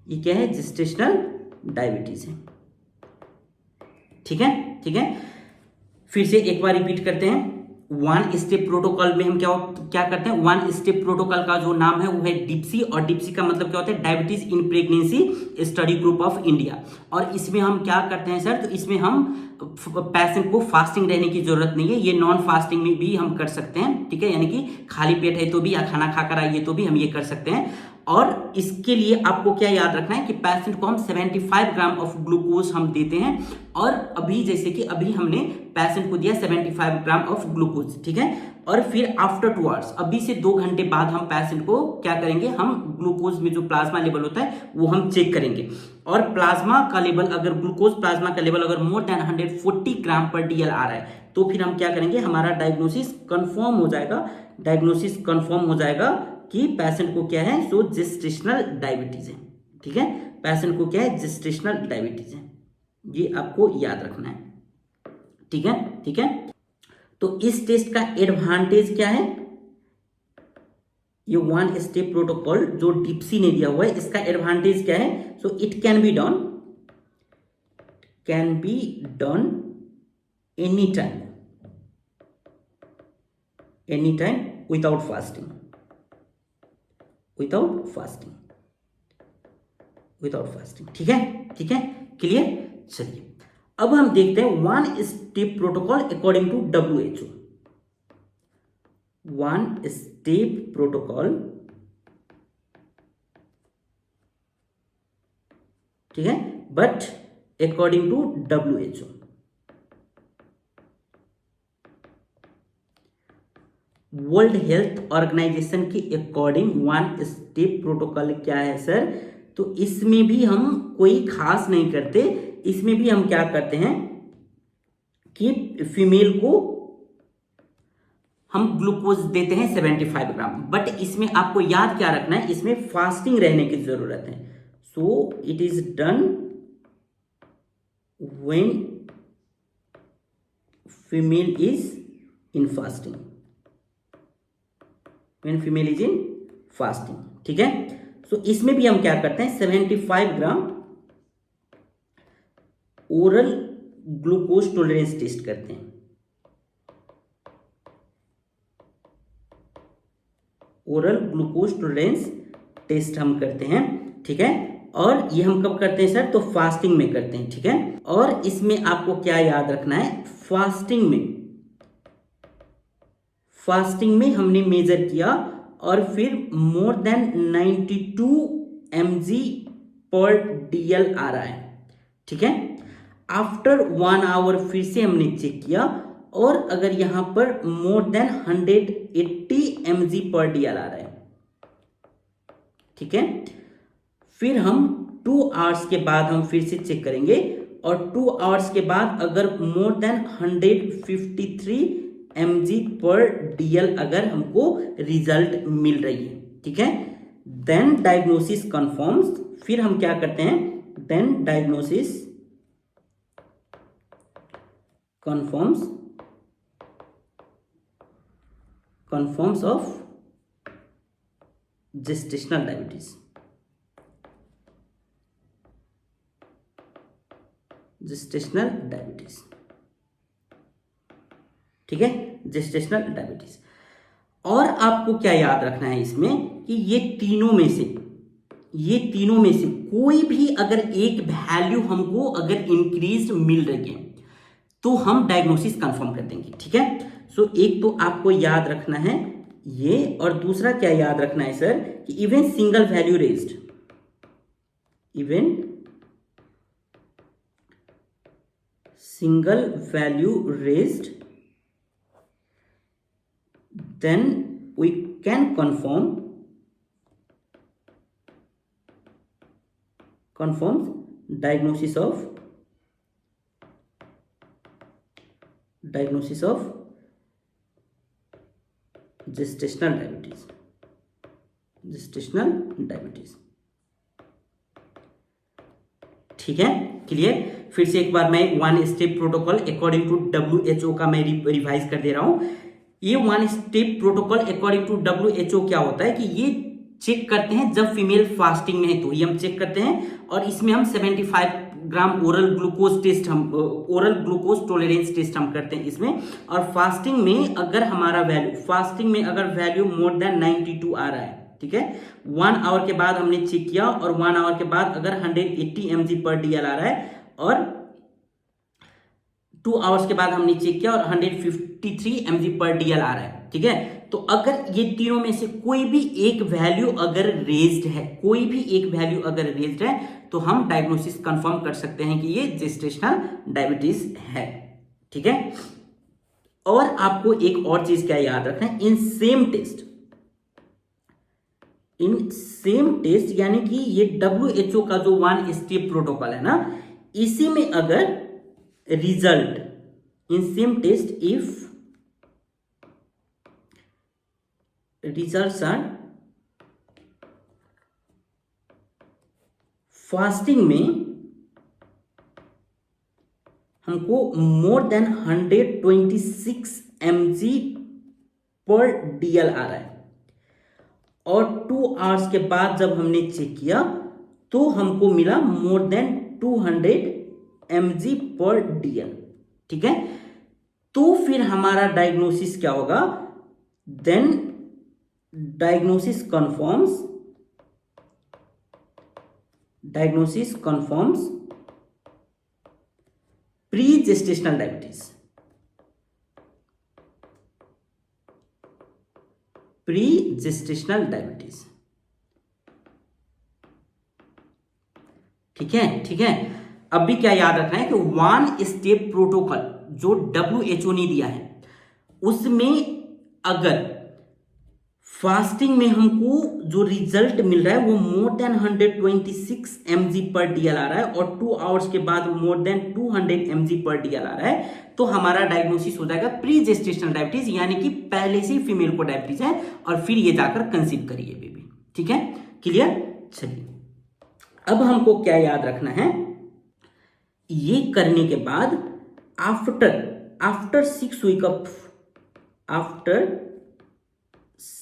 ये क्या है, जेस्टेशनल डायबिटीज है, ठीक है, ठीक है। फिर से एक बार रिपीट करते हैं। 1 स्टेप प्रोटोकॉल में हम क्या करते हैं, 1 स्टेप प्रोटोकॉल का जो नाम है वो है डिप्सी, और डिप्सी का मतलब क्या होता है, diabetes in pregnancy study group of India. और इसमें हम क्या करते हैं सर, तो इसमें हम पेशेंट को फास्टिंग रहने की जरूरत नहीं है, ये नॉन फास्टिंग में भी हम कर सकते हैं, ठीक है। यानी कि खाली पेट है तो भी, या खाना खाकर आइए तो भी हम ये कर सकते हैं। और इसके लिए आपको क्या याद रखना है कि पेशेंट को हम 75 ग्राम ऑफ ग्लूकोज हम देते हैं, और अभी जैसे कि अभी हमने पेशेंट को दिया 75 ग्राम ऑफ ग्लूकोज, ठीक है। और फिर आफ्टर 2 आवर्स, अभी से 2 घंटे बाद हम पेशेंट को क्या करेंगे, हम ग्लूकोज में जो प्लाज्मा लेवल होता है वो हम चेक करेंगे, और प्लाज्मा का लेवल, अगर ग्लूकोज प्लाज्मा का लेवल अगर मोर देन 140 ग्राम पर DL आ रहा है, तो फिर हम क्या करेंगे, हमारा डायग्नोसिस कंफर्म हो जाएगा, डायग्नोसिस कंफर्म हो जाएगा कि पेशेंट को क्या है, सो जेस्टेशनल डायबिटीज है, ठीक है। पेशेंट को क्या है, जेस्टेशनल डायबिटीज है, ये आपको याद रखना है, ठीक है, ठीक है। तो इस टेस्ट का एडवांटेज क्या है, ये 1 स्टेप प्रोटोकॉल जो डिप्सी ने दिया हुआ है, इसका एडवांटेज क्या है, so it can be done any time without fasting, ठीक है, ठीक है, क्लियर। चलिए अब हम देखते हैं 1 step protocol according to WHO। 1 step protocol, ठीक है, but according to WHO। World health organisation के अकॉर्डिंग 1 स्टेप प्रोटोकॉल क्या है सर, तो इसमें भी हम कोई खास नहीं करते, इसमें भी हम क्या करते हैं कि फीमेल को हम ग्लूकोज देते हैं 75 ग्राम। बट इसमें आपको याद क्या रखना है, इसमें फास्टिंग रहने की जरूरत है। So it is done when female is in fasting, when female is in fasting, ठीक है। सो इसमें भी हम क्या करते हैं 75 ग्राम ओरल ग्लूकोज टॉलरेंस टेस्ट करते हैं। ओरल ग्लूकोज टॉलरेंस टेस्ट हम करते हैं, ठीक है। और ये हम कब करते हैं सर, तो फास्टिंग में करते हैं, ठीक है। और इसमें आपको क्या याद रखना है, फास्टिंग में हमने मेजर किया और फिर more than 92 mg per DL आ रहा है, ठीक है। आफ्टर 1 आवर फिर से हमने चेक किया और अगर यहां पर more than 180 mg per DL आ रहा है, ठीक है। फिर हम 2 आवर्स के बाद हम फिर से चेक करेंगे और 2 आवर्स के बाद अगर more than 153 mg per DL अगर हमको रिजल्ट मिल रही है, ठीक है, देन डायग्नोसिस कंफर्म्स। फिर हम क्या करते हैं, then diagnosis confirms of gestational diabetes, ठीक है, जेस्टेशनल डायबिटीज। और आपको क्या याद रखना है इसमें कि ये तीनों में से कोई भी अगर एक वैल्यू हमको अगर इंक्रीज मिल रही है तो हम डायग्नोसिस कंफर्म कर देंगे, ठीक है। सो एक तो आपको याद रखना है ये, और दूसरा क्या याद रखना है सर कि even single value raised then we can confirm diagnosis of gestational diabetes, ठीक है, क्लियर। फिर से एक बार मैं 1 step protocol according to WHO का मैं रिवाइज कर दे रहा हूं। ये 1 step protocol according to WHO क्या होता है कि ये चेक करते हैं जब फीमेल फास्टिंग में है तो ये हम चेक करते हैं, और इसमें हम 75 ग्राम ओरल ग्लूकोज टॉलरेंस टेस्ट हम करते हैं इसमें। और फास्टिंग में अगर हमारा वैल्यू मोर देन 92 आ रहा है, ठीक है, 1 आवर के बाद हमने चेक किया और 1 आवर के बाद अगर 180 mg पर DL आ रहा है और 2 आवर्स के बाद हमने चेक किया और 153 mg पर DL आ रहा है, ठीक है। तो अगर ये तीनों में से कोई भी एक वैल्यू अगर रेज्ड है तो हम डायग्नोसिस कंफर्म कर सकते हैं कि ये जेस्टेशनल डायबिटीज है, ठीक है। और आपको एक और चीज क्या याद रखना है, इन सेम टेस्ट यानी कि ये WHO का जो 1 स्टेप प्रोटोकॉल है ना, इसी में अगर result in same test if results are fasting में हमको more than 126 mg per DL आ रहा है और 2 आवर्स के बाद जब हमने चेक किया तो हमको मिला more than 200 mg per DL, ठीक है। तो फिर हमारा डायग्नोसिस क्या होगा, then diagnosis confirms pre gestational diabetes, ठीक है। अब भी क्या याद रखना है कि 1 स्टेप प्रोटोकॉल जो WHO ने दिया है उसमें अगर फास्टिंग में हमको जो रिजल्ट मिल रहा है वो मोर देन 126 mg पर DL आ रहा है, और 2 आवर्स के बाद more than 200 mg per DL आ रहा है, तो हमारा डायग्नोसिस हो जाएगा प्री जेस्टेशनल डायबिटीज, यानी कि पहले से ही फीमेल को डायबिटीज है और फिर ये जाकर कंसीव करिए बेबी। ठीक है, क्लियर। चलिए अब हमको क्या याद रखना है, ये करने के बाद after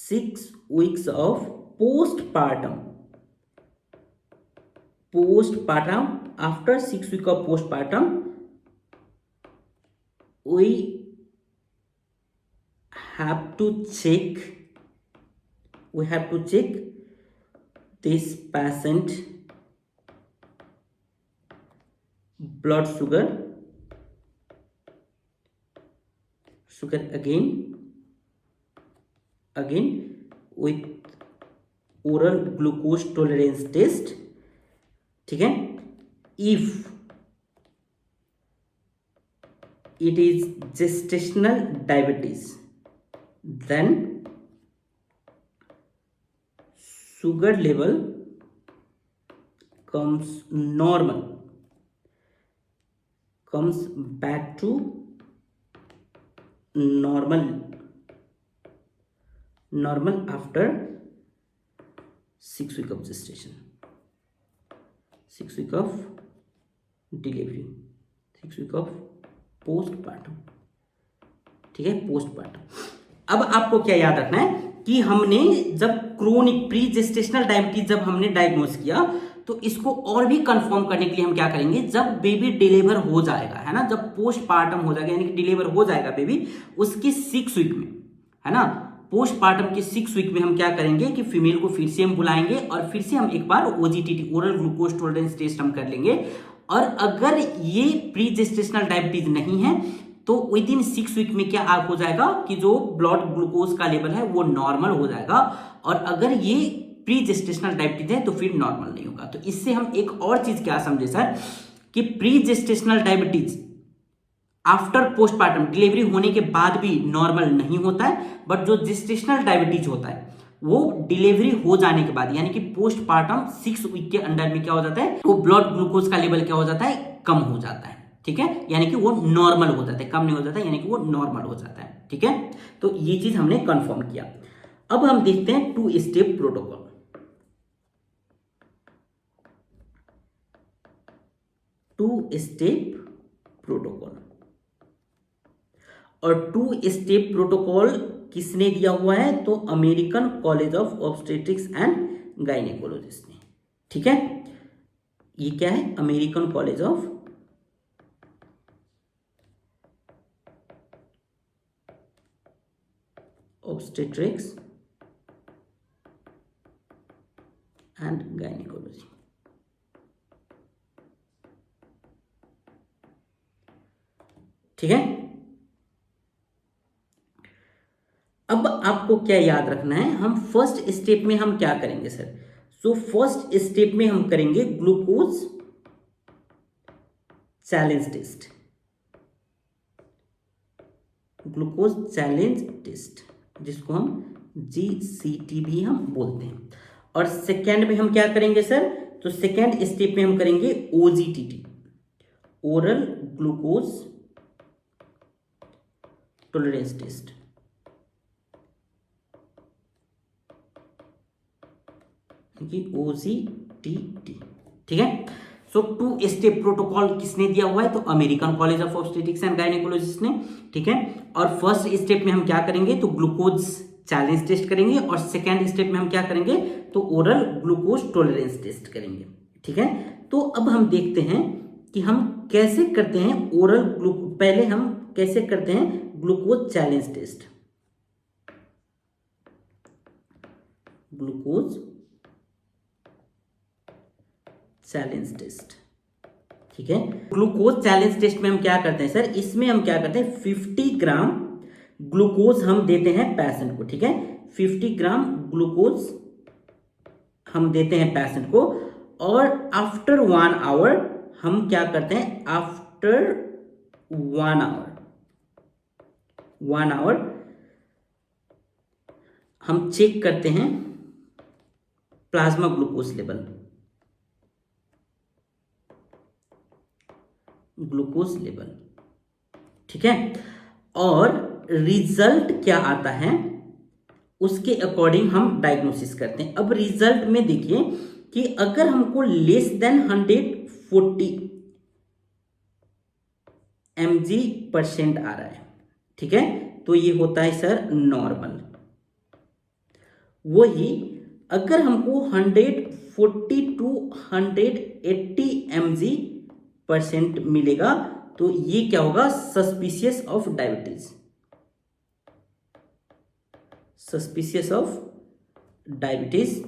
6 weeks of postpartum, after 6 weeks of postpartum, we have to check this patient blood sugar again with oral glucose tolerance test। ठीक है, if it is gestational diabetes then sugar level comes back to normal after 6 weeks of gestation, 6 weeks of delivery, 6 weeks of postpartum। ठीक है, postpartum. अब आपको क्या याद रखना है कि हमने जब क्रोनिक प्री जेस्टेशनल डायबिटीज जब हमने डायग्नोस किया, तो इसको और भी कंफर्म करने के लिए हम क्या करेंगे, जब बेबी डिलीवर हो जाएगा, है ना, जब पोस्टपार्टम हो जाएगा यानी कि डिलीवर हो जाएगा बेबी, उसके 6 वीक में, है ना, पोस्टपार्टम के 6 वीक में हम क्या करेंगे कि फीमेल को फिर से हम बुलाएंगे और फिर से हम एक बार OGTT oral glucose tolerance test हम कर लेंगे। और अगर ये प्री जेस्टेशनल डायबिटीज नहीं है तो विद इन 6 वीक में क्या हो जाएगा कि जो ब्लड ग्लूकोज का लेवल है वो नॉर्मल हो जाएगा, और अगर ये प्री जेस्टेशनल डायबिटीज है तो फिर नॉर्मल नहीं होगा। तो इससे हम एक और चीज क्या समझे सर, कि pre gestational diabetes after postpartum delivery होने के बाद भी नॉर्मल नहीं होता है, बट जो जेस्टेशनल डायबिटीज होता है वो डिलीवरी हो जाने के बाद यानी कि पोस्टपार्टम 6 वीक के अंडर में क्या हो जाता है, वो ब्लड ग्लूकोज का लेवल क्या हो जाता है, कम हो जाता है। ठीक है, यानी कि वो नॉर्मल हो जाता है, कम नहीं हो जाता है, यानी कि वो नॉर्मल हो जाता है। ठीक है, तो ये चीज हमने कंफर्म किया। अब हम देखते हैं 2 स्टेप प्रोटोकॉल। और 2 स्टेप प्रोटोकॉल किसने दिया हुआ है, तो American college of obstetrics and gynaecologist ने। ठीक है, ये क्या है, American college of obstetrics and gynaecology. ठीक है, अब आपको क्या याद रखना है, हम फर्स्ट स्टेप में हम क्या करेंगे सर, सो फर्स्ट स्टेप में हम करेंगे ग्लूकोज चैलेंज टेस्ट, जिसको हम GCT भी हम बोलते हैं। और सेकेंड में हम क्या करेंगे सर, तो सेकेंड स्टेप में हम करेंगे OGTT, oral glucose tolerance test. OGTT। ठीक है, सो 2 स्टेप प्रोटोकॉल किसने दिया हुआ है, तो American college of obstetrics and gynaecologist ने। ठीक है, और फर्स्ट स्टेप में हम क्या करेंगे, तो ग्लूकोज चैलेंज टेस्ट करेंगे, और सेकेंड स्टेप में हम क्या करेंगे, तो ओरल ग्लूकोज टॉलरेंस टेस्ट करेंगे। ठीक है, तो अब हम देखते हैं कि हम कैसे करते हैं पहले हम कैसे करते हैं glucose challenge test. Glucose challenge test. ठीक है, ग्लूकोज चैलेंज टेस्ट में हम क्या करते हैं सर, इसमें हम क्या करते हैं 50 ग्राम ग्लूकोज हम देते हैं पेशेंट को। ठीक है, 50 ग्राम ग्लूकोज हम देते हैं पेशेंट को, और आफ्टर 1 आवर हम क्या करते हैं, आफ्टर 1 आवर हम चेक करते हैं plasma glucose level, glucose level, ठीक है। और रिजल्ट क्या आता है उसके अकॉर्डिंग हम डायग्नोसिस करते हैं। अब रिजल्ट में देखिए कि अगर हमको लेस देन 140 mg% आ रहा है, ठीक है, तो ये होता है सर नॉर्मल। वही अगर हमको 140 to 180 mg% मिलेगा तो ये क्या होगा, suspicious of diabetes, suspicious of diabetes.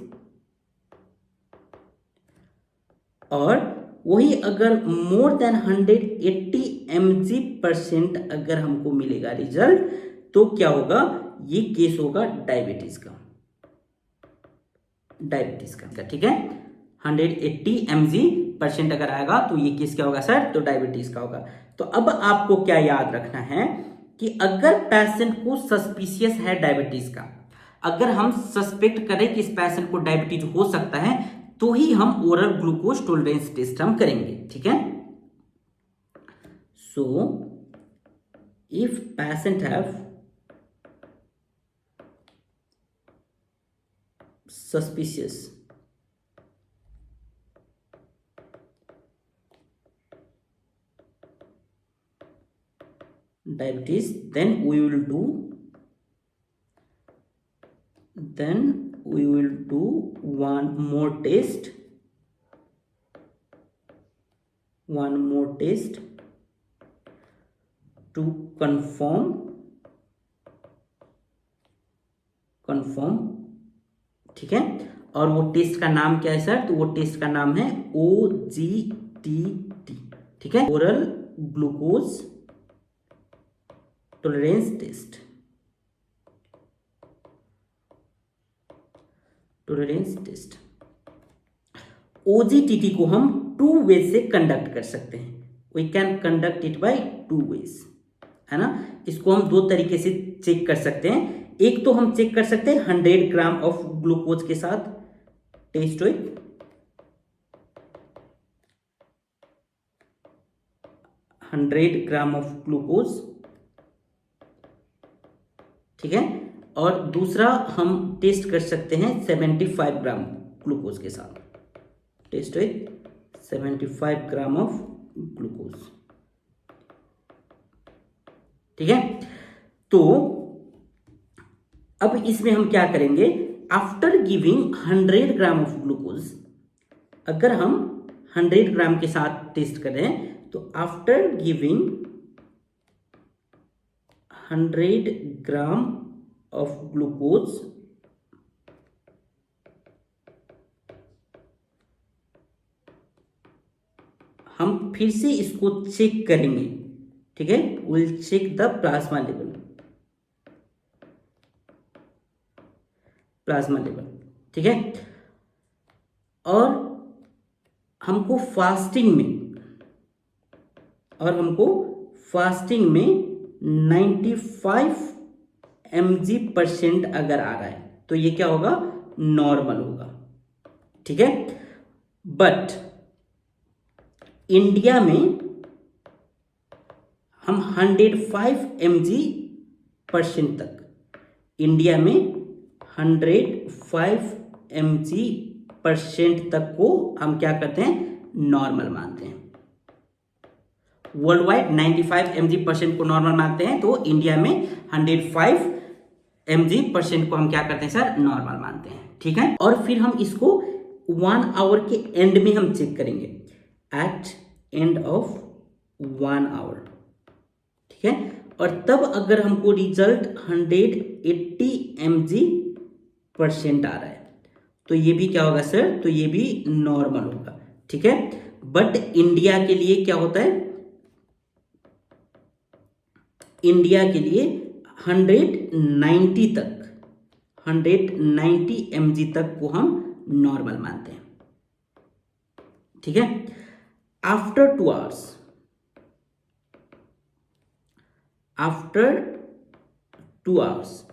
और वही अगर मोर देन 180 mg% अगर हमको मिलेगा रिजल्ट, तो क्या होगा, ये केस होगा डायबिटीज का, डायबिटीज का, ठीक है। 180 mg% अगर आएगा तो ये केस क्या होगा सर, तो डायबिटीज का होगा। तो अब आपको क्या याद रखना है कि अगर पेशेंट को सस्पिशियस है डायबिटीज का, अगर हम सस्पेक्ट करें कि इस पेशेंट को डायबिटीज हो सकता है, तो ही हम ओरल ग्लूकोज टॉलरेंस टेस्ट हम करेंगे, ठीक है। So if patient have suspicious diabetes, then we will do one more test to confirm, ठीक है। और वो टेस्ट का नाम क्या है सर, तो वो टेस्ट का नाम है OGTT, ठीक है, oral glucose tolerance test, OGTT को हम 2 वे से कंडक्ट कर सकते हैं, we can conduct it by 2 ways, है ना। इसको हम 2 तरीके से चेक कर सकते हैं। एक तो हम चेक कर सकते हैं 100 ग्राम ऑफ ग्लूकोज के साथ, test with 100 gram of glucose, ठीक है। और दूसरा हम टेस्ट कर सकते हैं 75 ग्राम ग्लूकोज के साथ, test with 75 gram of glucose, ठीक है। तो अब इसमें हम क्या करेंगे, after giving 100 gram of glucose, अगर हम 100 ग्राम के साथ टेस्ट करें, तो after giving 100 gram of glucose, हम फिर से इसको चेक करेंगे, ठीक है, will check the plasma level, ठीक है। और हमको फास्टिंग में 95 mg% अगर आ रहा है, तो ये क्या होगा, नॉर्मल होगा, ठीक है। बट इंडिया में हम 105 mg% तक, इंडिया में 105 mg% तक को हम क्या करते हैं, नॉर्मल मानते हैं। वर्ल्ड वाइड 95 mg% को नॉर्मल मानते हैं, तो इंडिया में 105 mg% को हम क्या करते हैं सर, नॉर्मल मानते हैं, ठीक है। और फिर हम इसको 1 आवर के एंड में हम चेक करेंगे, एट एंड ऑफ 1 आवर, ठीक है। और तब अगर हमको रिजल्ट 180 mg% आ रहा है, तो ये भी क्या होगा सर, तो ये भी नॉर्मल होगा, ठीक है। बट इंडिया के लिए क्या होता है, इंडिया के लिए 190 mg तक को हम नॉर्मल मानते हैं, ठीक है। आफ्टर 2 आवर्स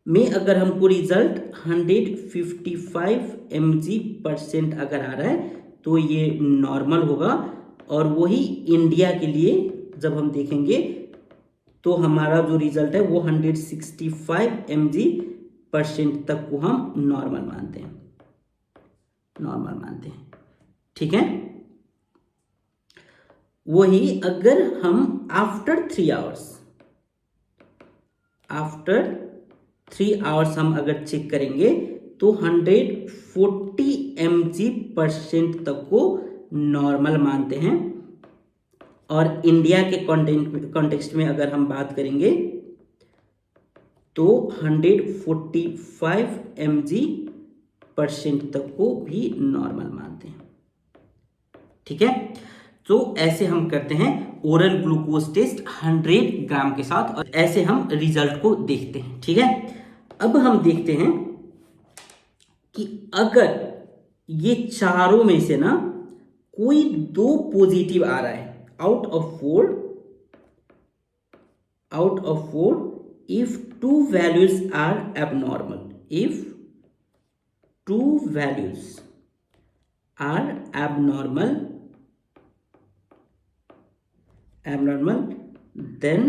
में अगर हमको रिजल्ट 155 mg% अगर आ रहा है तो ये नॉर्मल होगा। और वही इंडिया के लिए जब हम देखेंगे तो हमारा जो रिजल्ट है वो 165 mg% तक को हम नॉर्मल मानते हैं, नॉर्मल मानते हैं। ठीक है, वही अगर हम आफ्टर 3 आवर्स हम अगर चेक करेंगे तो 140 mg% तक को नॉर्मल मानते हैं। और इंडिया के कॉन्टेक्स्ट में अगर हम बात करेंगे तो 145 mg% तक को भी नॉर्मल मानते हैं। ठीक है, तो ऐसे हम करते हैं ओरल ग्लूकोज टेस्ट 100 ग्राम के साथ और ऐसे हम रिजल्ट को देखते हैं। ठीक है, अब हम देखते हैं कि अगर ये चारों में से ना कोई 2 पॉजिटिव आ रहा है out of 4 if 2 values are abnormal, if 2 values are abnormal, then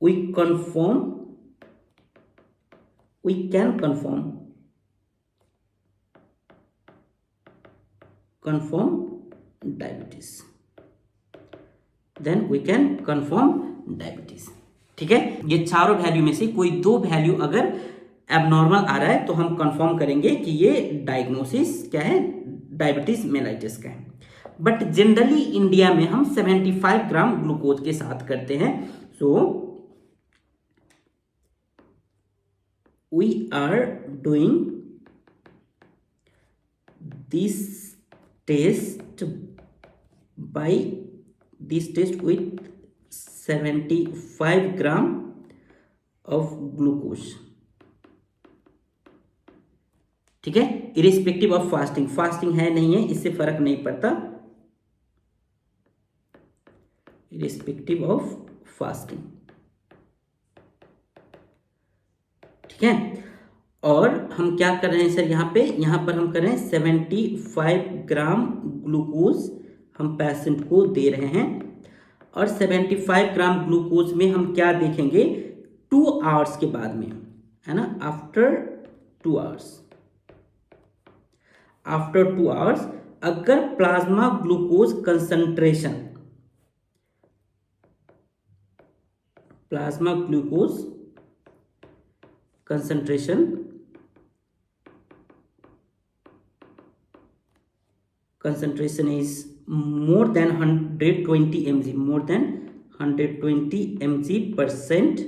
we can confirm diabetes, then we can confirm diabetes। ठीक है, ये चारों वैल्यू में से कोई 2 वैल्यू अगर एबनॉर्मल आ रहा है तो हम कंफर्म करेंगे कि ये डायग्नोसिस क्या है, डायबिटीज मेलाइटिस का है। बट जनरली इंडिया में हम 75 ग्राम ग्लूकोज के साथ करते हैं। So we are doing this test with 75 gram of glucose. ठीक है, इरिस्पेक्टिव ऑफ फास्टिंग है नहीं है इससे फर्क नहीं पड़ता, इरिस्पेक्टिव ऑफ फास्टिंग। ठीक है, और हम क्या कर रहे हैं सर, यहां पर हम कर रहे हैं 75 ग्राम ग्लूकोज हम पेशेंट को दे रहे हैं। और 75 ग्राम ग्लूकोज में हम क्या देखेंगे 2 आवर्स के बाद में, है ना, आफ्टर 2 आवर्स अगर plasma glucose concentration is more than 120 mg, more than 120 mg%।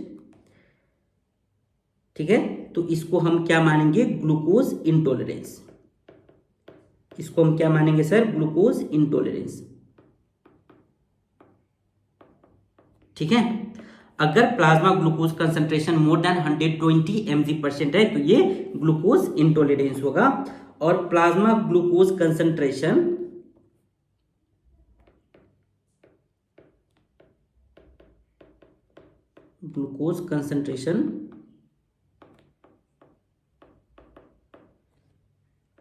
ठीक है, तो इसको हम क्या मानेंगे, ग्लूकोज इंटॉलरेंस। इसको हम क्या मानेंगे सर, ग्लूकोज इंटॉलरेंस। ठीक है, अगर plasma glucose concentration more than 120 mg% है तो ये ग्लूकोज इंटॉलरेंस होगा। और प्लाज्मा ग्लूकोज कंसंट्रेशन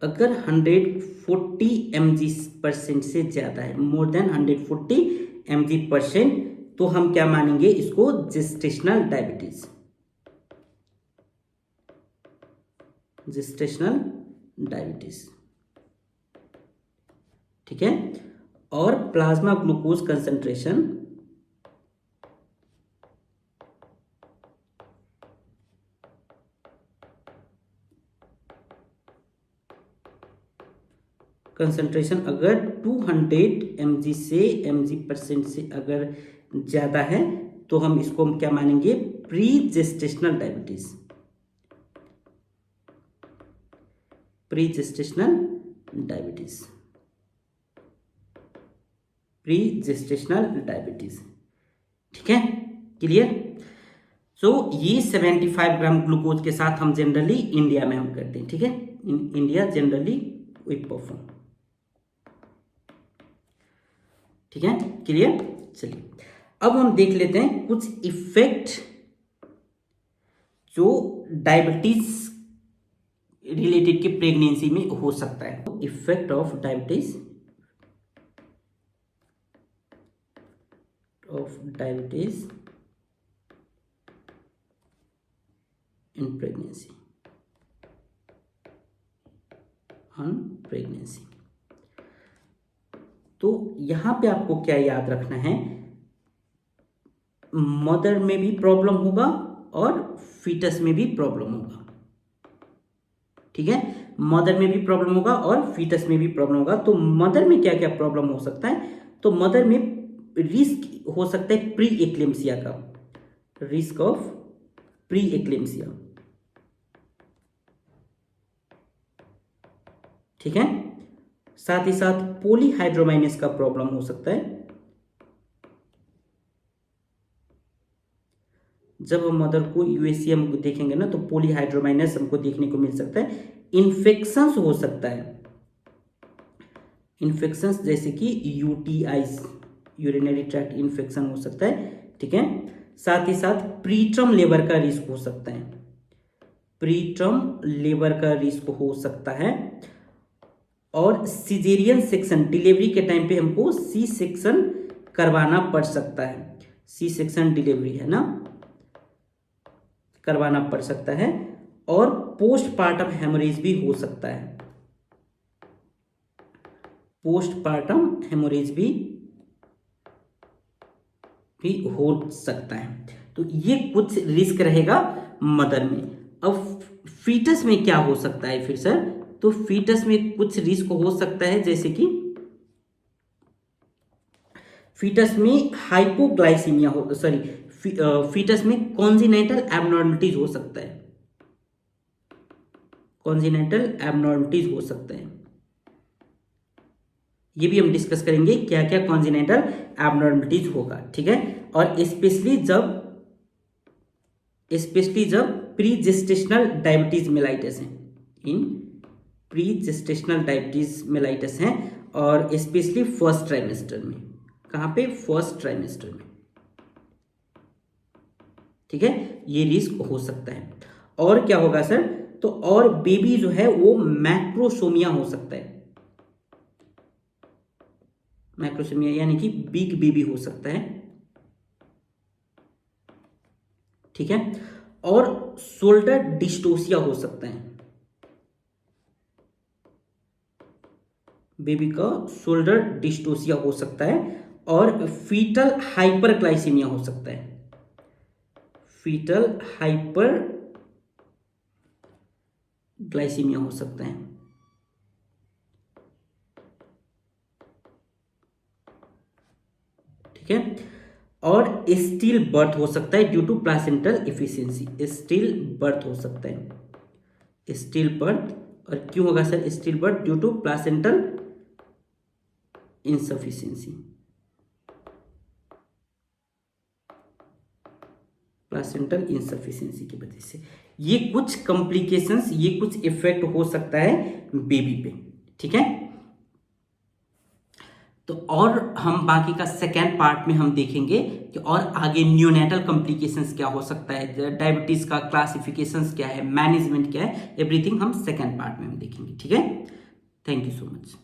अगर 140 mg% से ज्यादा है, मोर देन 140 mg%, तो हम क्या मानेंगे इसको, जेस्टेशनल डायबिटीज। ठीक है, और प्लाज्मा ग्लूकोज कंसंट्रेशन अगर 200 mg% से अगर ज्यादा है तो हम इसको क्या मानेंगे, प्री जेस्टेशनल डायबिटीज। ठीक है, क्लियर। सो ये 75 ग्राम ग्लूकोज के साथ हम जनरली इंडिया में हम करते हैं। ठीक है, in India generally we perform. ठीक है, क्लियर। चलिए अब हम देख लेते हैं कुछ इफेक्ट जो डायबिटीज रिलेटेड के प्रेगनेंसी में हो सकता है। Effect of diabetes in pregnancy, on pregnancy. तो यहां पे आपको क्या याद रखना है, मदर में भी प्रॉब्लम होगा और फीटस में भी प्रॉब्लम होगा। ठीक है, मदर में भी प्रॉब्लम होगा और फीटस में भी प्रॉब्लम होगा। तो मदर में क्या क्या प्रॉब्लम हो सकता है, तो मदर में रिस्क हो सकता है प्री एक्लेम्सिया का, रिस्क ऑफ प्री एक्लेम्सिया। ठीक है, साथ ही साथ पॉलीहाइड्रोमाइनस का प्रॉब्लम हो सकता है। जब हम मदर को यूएससीएम देखेंगे ना, तो पॉलीहाइड्रोमाइनस हमको देखने को मिल सकता है। इन्फेक्शंस हो सकता है, इन्फेक्शंस जैसे कि यूटीआईज, यूरिनरी ट्रैक्ट इन्फेक्शन हो सकता है। ठीक है, साथ ही साथ प्रीटर्म लेबर का रिस्क हो सकता है, प्रीटर्म लेबर का रिस्क हो सकता है। और सिजेरियन सेक्शन, डिलीवरी के टाइम पे हमको सी सेक्शन करवाना पड़ सकता है, सी सेक्शन डिलीवरी है ना, करवाना पड़ सकता है। और पोस्टपार्टम हेमोरेज भी हो सकता है, पोस्टपार्टम हेमोरेज भी हो सकता है। तो ये कुछ रिस्क रहेगा मदर में। अब फीटस में क्या हो सकता है फिर सर, तो फीटस में कुछ रिस्क हो सकता है, जैसे कि फीटस में हाइपोग्लाइसीमिया हो, सॉरी, फीटस में कॉन्जिनेटल एबनॉर्मलिटीज हो सकता है, कॉन्जिनेटल एबनॉर्मलिटीज हो सकता है। ये भी हम डिस्कस करेंगे क्या क्या कॉन्जिनेटल एबनॉर्मलिटीज होगा। ठीक है, और स्पेशली जब प्री जेस्टेशनल डायबिटीज मेलाइटस है, इन प्री जेस्टेशनल डायबिटीज मेलाइटस हैं, और स्पेशली फर्स्ट ट्राइमेस्टर में। कहां पे, फर्स्ट ट्राइमेस्टर में। ठीक है, ये रिस्क हो सकता है। और क्या होगा सर, तो और बेबी जो है वो मैक्रोसोमिया हो सकता है, मैक्रोसोमिया यानी कि बिग बेबी हो सकता है। ठीक है, और शोल्डर डिस्टोसिया हो सकता है, बेबी का शोल्डर डिस्टोसिया हो सकता है। और फीटल हाइपरग्लाइसीमिया हो सकता है, फीटल हाइपर ग्लाइसीमिया हो सकता है। ठीक है, और स्टिल बर्थ हो सकता है due to placental efficiency, still birth हो सकता है, स्टिल बर्थ। और क्यों होगा sir still birth, due to placental insufficiency, placental insufficiency की वजह से। ये कुछ कॉम्प्लिकेशंस, ये कुछ इफेक्ट हो सकता है बेबी पे। ठीक है, तो और हम बाकी का सेकेंड पार्ट में हम देखेंगे कि और आगे न्यूनेटल कॉम्प्लिकेशंस क्या हो सकता है, डायबिटीज का क्लासिफिकेशंस क्या है, मैनेजमेंट क्या है, एवरीथिंग हम सेकेंड पार्ट में हम देखेंगे। ठीक है, थैंक यू सो मच।